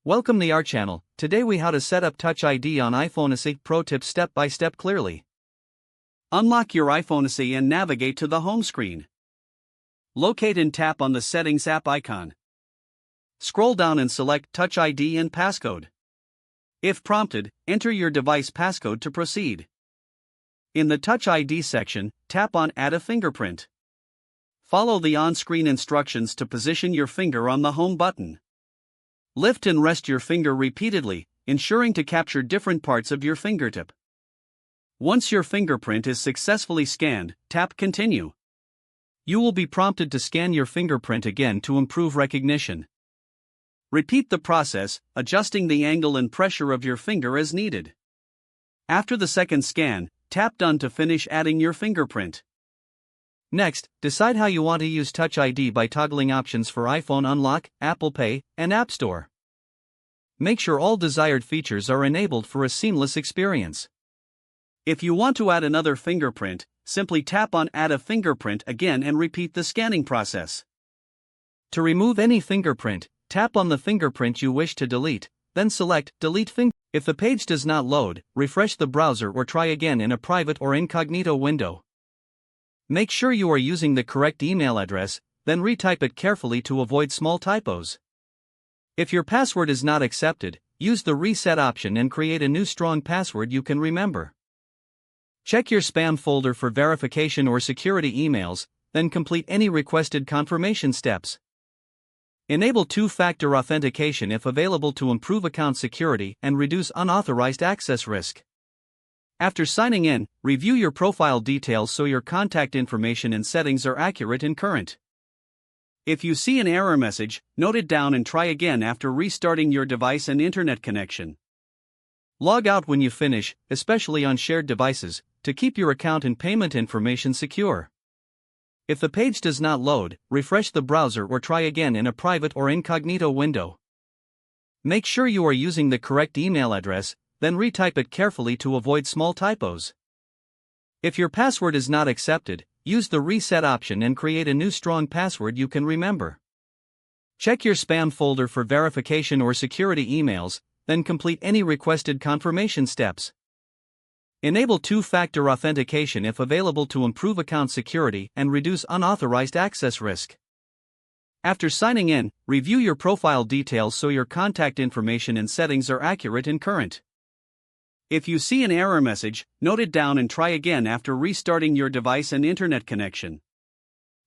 Welcome to our channel. Today we how to set up Touch ID on iPhone SE. Pro tips step by step clearly. Unlock your iPhone SE and navigate to the home screen. Locate and tap on the Settings app icon. Scroll down and select Touch ID and passcode. If prompted, enter your device passcode to proceed. In the Touch ID section, tap on Add a fingerprint. Follow the on-screen instructions to position your finger on the home button. Lift and rest your finger repeatedly, ensuring to capture different parts of your fingertip. Once your fingerprint is successfully scanned, tap Continue. You will be prompted to scan your fingerprint again to improve recognition. Repeat the process, adjusting the angle and pressure of your finger as needed. After the second scan, tap Done to finish adding your fingerprint. Next, decide how you want to use Touch ID by toggling options for iPhone Unlock, Apple Pay, and App Store. Make sure all desired features are enabled for a seamless experience. If you want to add another fingerprint, simply tap on Add a fingerprint again and repeat the scanning process. To remove any fingerprint, tap on the fingerprint you wish to delete, then select Delete Finger. If the page does not load, refresh the browser or try again in a private or incognito window. Make sure you are using the correct email address, then retype it carefully to avoid small typos. If your password is not accepted, use the Reset option and create a new strong password you can remember. Check your spam folder for verification or security emails, then complete any requested confirmation steps. Enable two-factor authentication if available to improve account security and reduce unauthorized access risk. After signing in, review your profile details so your contact information and settings are accurate and current. If you see an error message, note it down and try again after restarting your device and internet connection. Log out when you finish, especially on shared devices, to keep your account and payment information secure. If the page does not load, refresh the browser or try again in a private or incognito window. Make sure you are using the correct email address, then retype it carefully to avoid small typos. If your password is not accepted, use the Reset option and create a new strong password you can remember. Check your spam folder for verification or security emails, then complete any requested confirmation steps. Enable two-factor authentication if available to improve account security and reduce unauthorized access risk. After signing in, review your profile details so your contact information and settings are accurate and current. If you see an error message, note it down and try again after restarting your device and internet connection.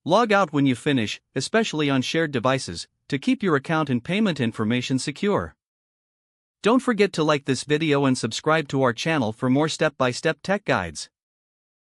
Log out when you finish, especially on shared devices, to keep your account and payment information secure. Don't forget to like this video and subscribe to our channel for more step-by-step tech guides.